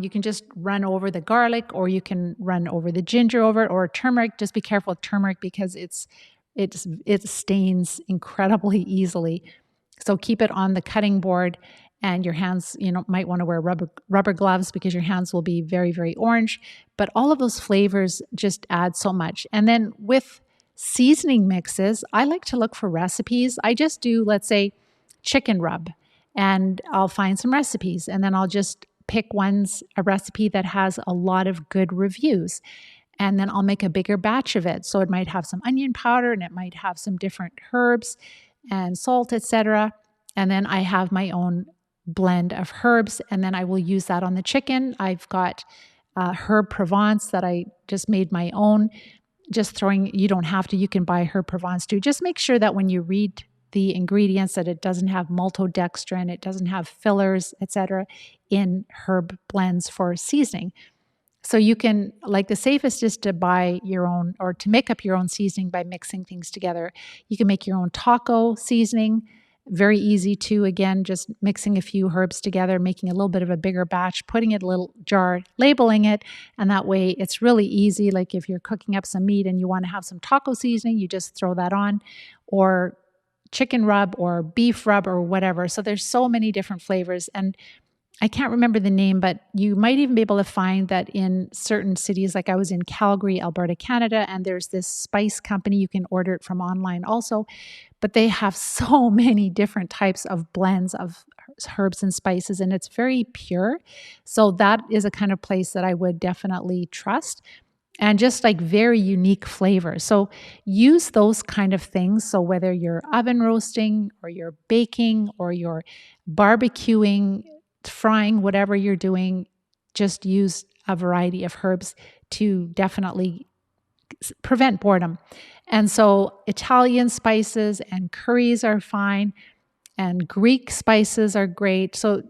you can just run over the garlic, or you can run over the ginger over it, or turmeric. Just be careful with turmeric because it stains incredibly easily. So keep it on the cutting board and your hands, might want to wear rubber gloves because your hands will be very, very orange. But all of those flavors just add so much. And then with seasoning mixes, I like to look for recipes. I just do, let's say, chicken rub, and I'll find some recipes, and then I'll just pick a recipe that has a lot of good reviews. And then I'll make a bigger batch of it. So it might have some onion powder, and it might have some different herbs and salt, etc. And then I have my own blend of herbs, and then I will use that on the chicken. I've got herb Provence that I just made my own. You don't have to, you can buy herb Provence too. Just make sure that when you read the ingredients that it doesn't have maltodextrin, it doesn't have fillers, etc. in herb blends for seasoning. So you can, like, the safest is to buy your own, or to make up your own seasoning by mixing things together. You can make your own taco seasoning. Very easy too. Again, just mixing a few herbs together, making a little bit of a bigger batch, putting it in a little jar, labeling it, and that way it's really easy. Like if you're cooking up some meat and you want to have some taco seasoning, you just throw that on, or chicken rub or beef rub or whatever. So there's so many different flavors, and I can't remember the name, but you might even be able to find that in certain cities. Like I was in Calgary, Alberta, Canada, and there's this spice company. You can order it from online also, but they have so many different types of blends of herbs and spices, and it's very pure. So that is a kind of place that I would definitely trust, and just like very unique flavors. So use those kind of things. So whether you're oven roasting or you're baking or you're barbecuing, frying, whatever you're doing, just use a variety of herbs to definitely prevent boredom. And so Italian spices and curries are fine, and Greek spices are great. So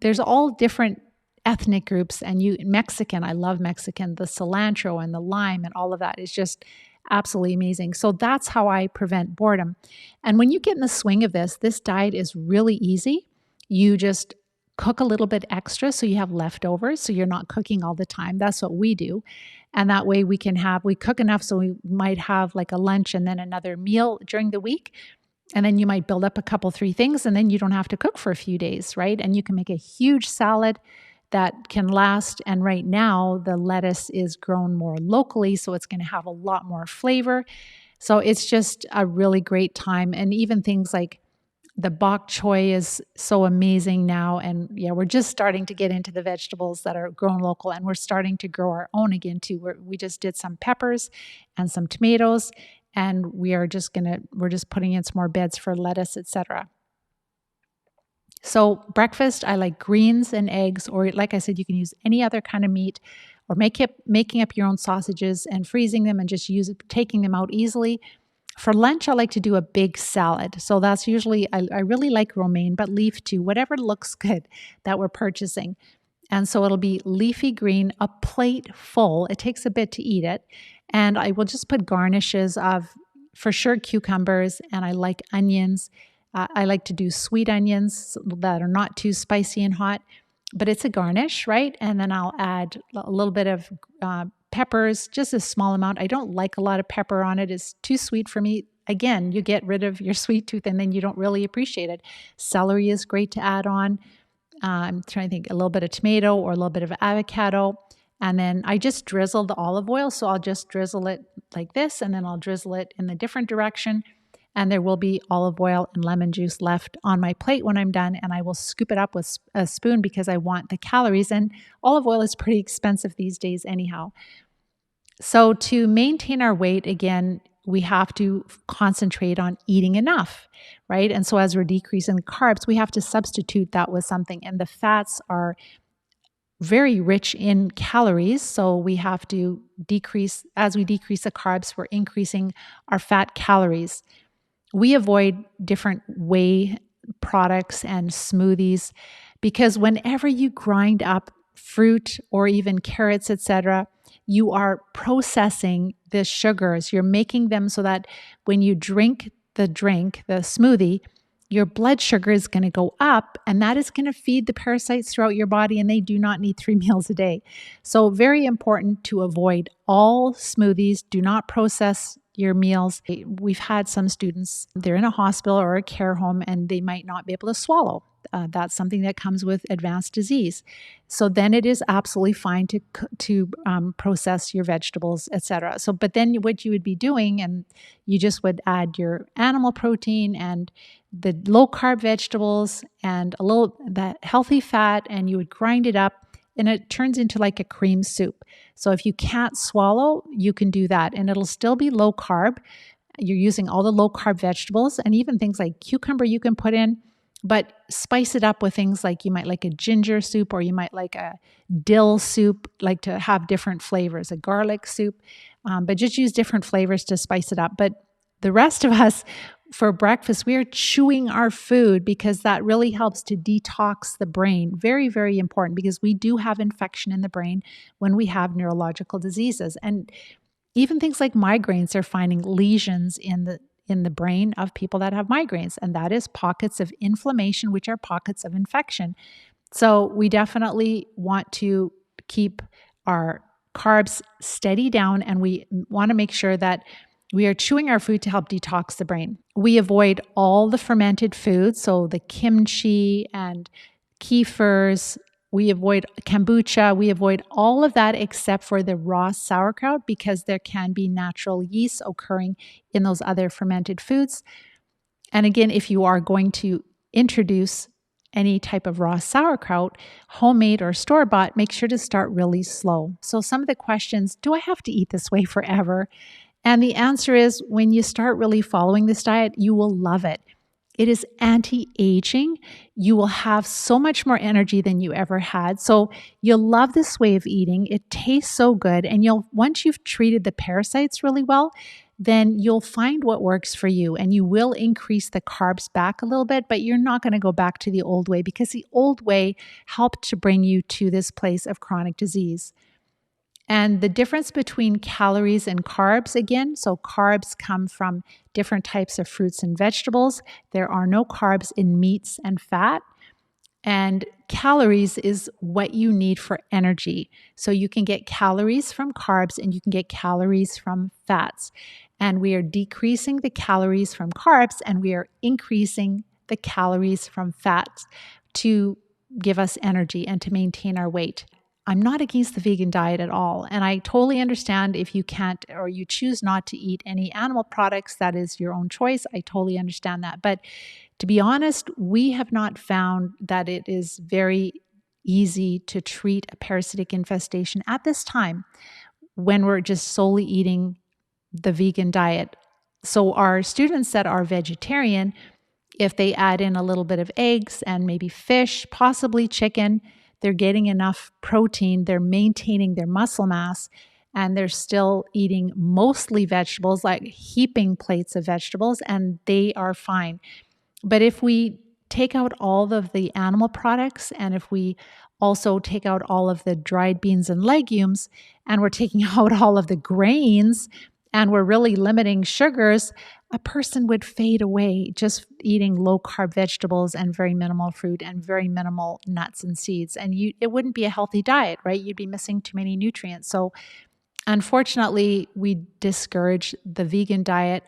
there's all different ethnic groups, and Mexican, I love Mexican, the cilantro and the lime and all of that is just absolutely amazing. So that's how I prevent boredom. And when you get in the swing of this diet is really easy. You just cook a little bit extra so you have leftovers, so you're not cooking all the time. That's what we do. And that way we cook enough so we might have like a lunch and then another meal during the week. And then you might build up a couple, 3 things, and then you don't have to cook for a few days, right? And you can make a huge salad that can last. And right now the lettuce is grown more locally, so it's going to have a lot more flavor. So it's just a really great time. And even things like the bok choy is so amazing now. And yeah, we're just starting to get into the vegetables that are grown local, and we're starting to grow our own again too. We just did some peppers and some tomatoes, and we're just putting in some more beds for lettuce, etc. So breakfast, I like greens and eggs, or like I said, you can use any other kind of meat, or making up your own sausages and freezing them and just taking them out easily. For lunch, I like to do a big salad. So that's usually, I really like romaine, but leaf too, whatever looks good that we're purchasing. And so it'll be leafy green, a plate full. It takes a bit to eat it. And I will just put garnishes of, for sure, cucumbers, and I like onions. I like to do sweet onions that are not too spicy and hot, but it's a garnish, right? And then I'll add a little bit of peppers, just a small amount. I don't like a lot of pepper on it. It's too sweet for me. Again, you get rid of your sweet tooth and then you don't really appreciate it. Celery is great to add on. I'm trying to think, a little bit of tomato or a little bit of avocado. And then I just drizzle the olive oil. So I'll just drizzle it like this, and then I'll drizzle it in the different direction. And there will be olive oil and lemon juice left on my plate when I'm done. And I will scoop it up with a spoon because I want the calories. And olive oil is pretty expensive these days anyhow. So to maintain our weight, again, we have to concentrate on eating enough, right? And so as we're decreasing carbs, we have to substitute that with something. And the fats are very rich in calories. So we have to decrease, as we decrease the carbs, we're increasing our fat calories. We avoid different whey products and smoothies because whenever you grind up fruit or even carrots, etc., you are processing the sugars. You're making them so that when you drink, the smoothie, your blood sugar is going to go up, and that is going to feed the parasites throughout your body, and they do not need 3 meals a day. So very important to avoid all smoothies. Do not process your meals. We've had some students, they're in a hospital or a care home and they might not be able to swallow. That's something that comes with advanced disease. So then it is absolutely fine to process your vegetables, etc. So, but then what you would be doing, and you just would add your animal protein and the low carb vegetables and a little that healthy fat, and you would grind it up, and it turns into like a cream soup. So if you can't swallow, you can do that, and it'll still be low carb. You're using all the low carb vegetables, and even things like cucumber you can put in, but spice it up with things like you might like a ginger soup, or you might like a dill soup, like to have different flavors, a garlic soup, but just use different flavors to spice it up. But the rest of us, for breakfast, we are chewing our food because that really helps to detox the brain. Very, very important, because we do have infection in the brain when we have neurological diseases. And even things like migraines, are finding lesions in the brain of people that have migraines, and that is pockets of inflammation, which are pockets of infection. So we definitely want to keep our carbs steady down, and we want to make sure that we are chewing our food to help detox the brain. We avoid all the fermented foods, so the kimchi and kefirs. We avoid kombucha. We avoid all of that except for the raw sauerkraut, because there can be natural yeast occurring in those other fermented foods. And again, if you are going to introduce any type of raw sauerkraut, homemade or store-bought, make sure to start really slow. So some of the questions: do I have to eat this way forever? And the answer is, when you start really following this diet, you will love it. It is anti-aging. You will have so much more energy than you ever had. So you'll love this way of eating. It tastes so good. And once you've treated the parasites really well, then you'll find what works for you, and you will increase the carbs back a little bit, but you're not going to go back to the old way, because the old way helped to bring you to this place of chronic disease. And the difference between calories and carbs, again, so carbs come from different types of fruits and vegetables. There are no carbs in meats and fat. And calories is what you need for energy. So you can get calories from carbs and you can get calories from fats. And we are decreasing the calories from carbs and we are increasing the calories from fats to give us energy and to maintain our weight. I'm not against the vegan diet at all. And I totally understand if you can't, or you choose not to eat any animal products, that is your own choice. I totally understand that. But to be honest, we have not found that it is very easy to treat a parasitic infestation at this time when we're just solely eating the vegan diet. So our students that are vegetarian, if they add in a little bit of eggs and maybe fish, possibly chicken, they're getting enough protein, they're maintaining their muscle mass, and they're still eating mostly vegetables, like heaping plates of vegetables, and they are fine. But if we take out all of the animal products, and if we also take out all of the dried beans and legumes, and we're taking out all of the grains, and we're really limiting sugars, a person would fade away just eating low-carb vegetables and very minimal fruit and very minimal nuts and seeds. And it wouldn't be a healthy diet, right? You'd be missing too many nutrients. So unfortunately, we discourage the vegan diet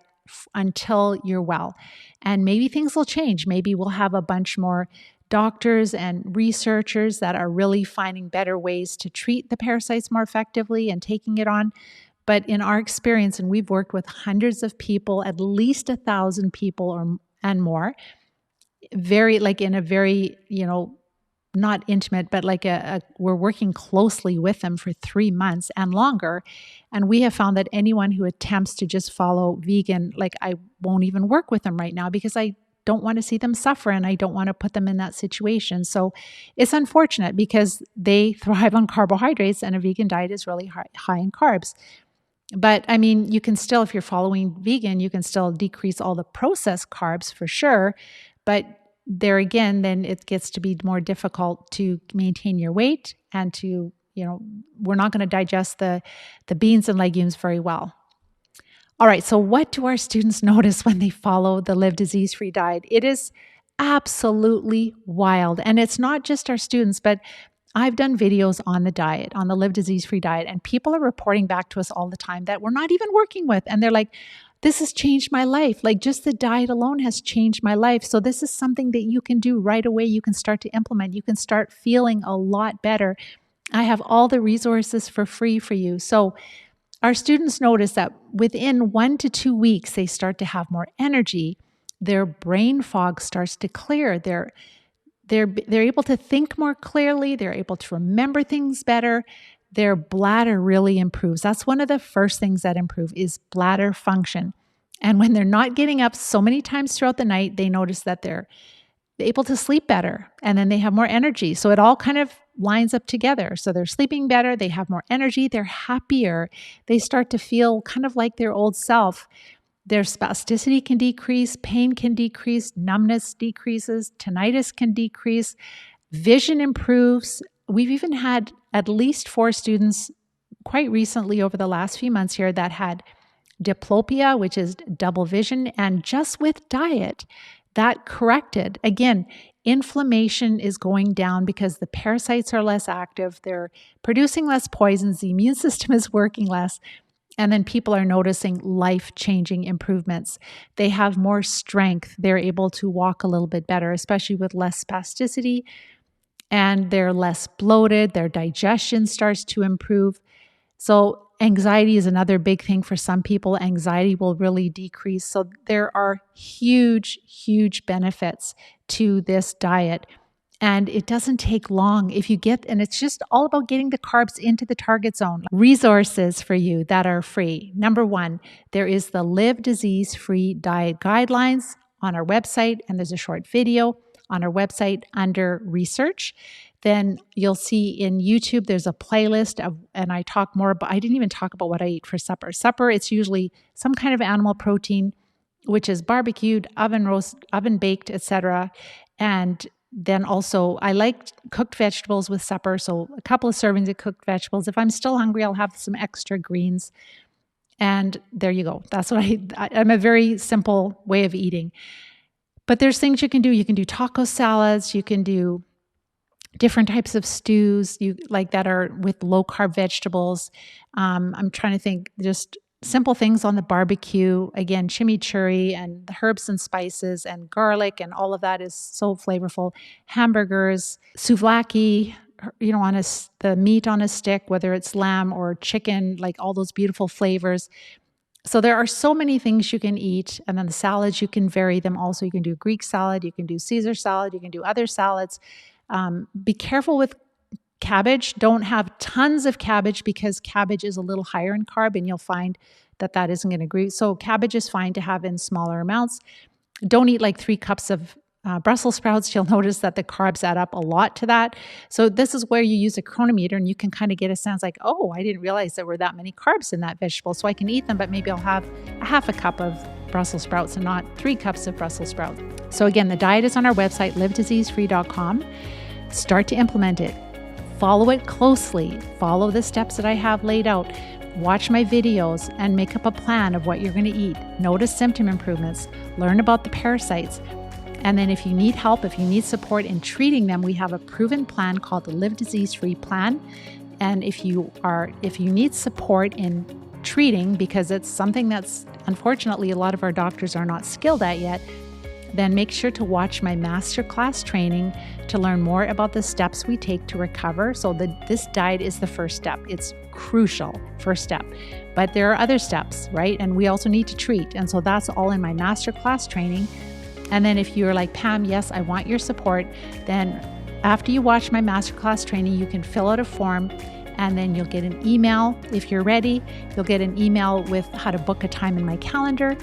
until you're well. And maybe things will change. Maybe we'll have a bunch more doctors and researchers that are really finding better ways to treat the parasites more effectively and taking it on. But in our experience, and we've worked with hundreds of people, at least 1,000 people and more, very like in a very, not intimate, but like we're working closely with them for 3 months and longer. And we have found that anyone who attempts to just follow vegan, like I won't even work with them right now because I don't want to see them suffer and I don't want to put them in that situation. So it's unfortunate because they thrive on carbohydrates and a vegan diet is really high in carbs. But I mean, you can still, if you're following vegan, you can still decrease all the processed carbs for sure. But there again, then it gets to be more difficult to maintain your weight and to, we're not going to digest the beans and legumes very well. All right, so what do our students notice when they follow the Live Disease-Free diet? It is absolutely wild. And it's not just our students, but I've done videos on the diet, on the Live Disease-Free diet, and people are reporting back to us all the time that we're not even working with. And they're like, this has changed my life. Like just the diet alone has changed my life. So this is something that you can do right away. You can start to implement. You can start feeling a lot better. I have all the resources for free for you. So our students notice that within 1 to 2 weeks, they start to have more energy. Their brain fog starts to clear. They're able to think more clearly. They're able to remember things better. Their bladder really improves. That's one of the first things that improve is bladder function. And when they're not getting up so many times throughout the night, they notice that they're able to sleep better, and then they have more energy. So it all kind of lines up together. So they're sleeping better, they have more energy, they're happier, they start to feel kind of like their old self. Their spasticity can decrease, pain can decrease, numbness decreases, tinnitus can decrease, vision improves. We've even had at least 4 students quite recently over the last few months here that had diplopia, which is double vision, and just with diet, that corrected. Again, inflammation is going down because the parasites are less active, they're producing less poisons, the immune system is working less, and then people are noticing life-changing improvements. They have more strength, they're able to walk a little bit better, especially with less spasticity, and they're less bloated, their digestion starts to improve. So anxiety is another big thing for some people. Anxiety will really decrease. So there are huge, huge benefits to this diet. And it doesn't take long if you get, and it's just all about getting the carbs into the target zone. Resources for you that are free. Number 1, there is the Live Disease-Free Diet Guidelines on our website, and there's a short video on our website under research. Then you'll see in YouTube, there's a playlist of, and I talk more about, I didn't even talk about what I eat for supper. Supper, it's usually some kind of animal protein, which is barbecued, oven roast, oven baked, etc. And then also I like cooked vegetables with supper. So a couple of servings of cooked vegetables. If I'm still hungry, I'll have some extra greens. And there you go. That's what I'm a very simple way of eating. But there's things you can do. You can do taco salads. You can do different types of stews you like that are with low carb vegetables. I'm trying to think, just simple things on the barbecue. Again, chimichurri and the herbs and spices and garlic and all of that is so flavorful. Hamburgers, souvlaki, on the meat on a stick, whether it's lamb or chicken, like all those beautiful flavors. So there are so many things you can eat. And then the salads, you can vary them also. You can do Greek salad, you can do Caesar salad, you can do other salads. Be careful with cabbage. Don't have tons of cabbage because cabbage is a little higher in carb and you'll find that that isn't going to agree. So cabbage is fine to have in smaller amounts. Don't eat like 3 cups of Brussels sprouts. You'll notice that the carbs add up a lot to that. So this is where you use a chronometer and you can kind of get a sense like, oh, I didn't realize there were that many carbs in that vegetable. So I can eat them, but maybe I'll have a half a cup of Brussels sprouts and not 3 cups of Brussels sprouts. So again, the diet is on our website, livediseasefree.com. Start to implement it. Follow it closely. Follow the steps that I have laid out. Watch my videos and make up a plan of what you're going to eat. Notice symptom improvements. Learn about the parasites. And then if you need help, if you need support in treating them, we have a proven plan called the Live Disease-Free Plan. And if you need support in treating, because it's something that's unfortunately a lot of our doctors are not skilled at yet, then make sure to watch my masterclass training to learn more about the steps we take to recover. So this diet is the first step. It's crucial, first step. But there are other steps, right? And we also need to treat. And so that's all in my masterclass training. And then if you're like, Pam, yes, I want your support, then after you watch my masterclass training, you can fill out a form and then you'll get an email. If you're ready, you'll get an email with how to book a time in my calendar.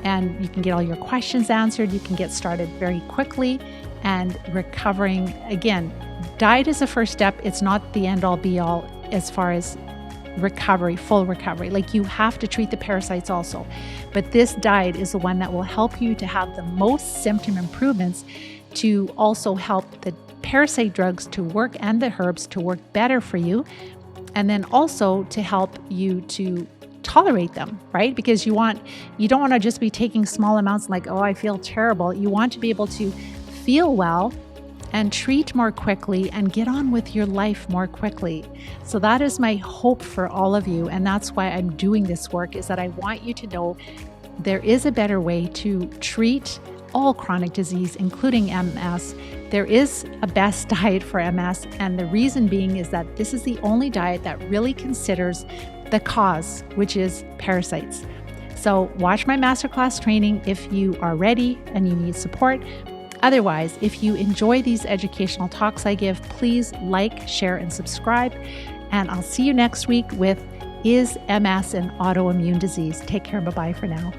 And you can get all your questions answered. You can get started very quickly and recovering. Again, diet is the first step. It's not the end all be all as far as recovery, full recovery. Like you have to treat the parasites also. But this diet is the one that will help you to have the most symptom improvements to also help the parasite drugs to work and the herbs to work better for you. And then also to help you to tolerate them, right? Because you don't want to just be taking small amounts like, oh, I feel terrible. You want to be able to feel well and treat more quickly and get on with your life more quickly. So that is my hope for all of you. And that's why I'm doing this work, is that I want you to know there is a better way to treat all chronic disease, including MS. There is a best diet for MS. And the reason being is that this is the only diet that really considers the cause, which is parasites. So watch my masterclass training if you are ready and you need support. Otherwise, if you enjoy these educational talks I give, please like, share, and subscribe. And I'll see you next week with Is MS an Autoimmune Disease? Take care. Bye-bye for now.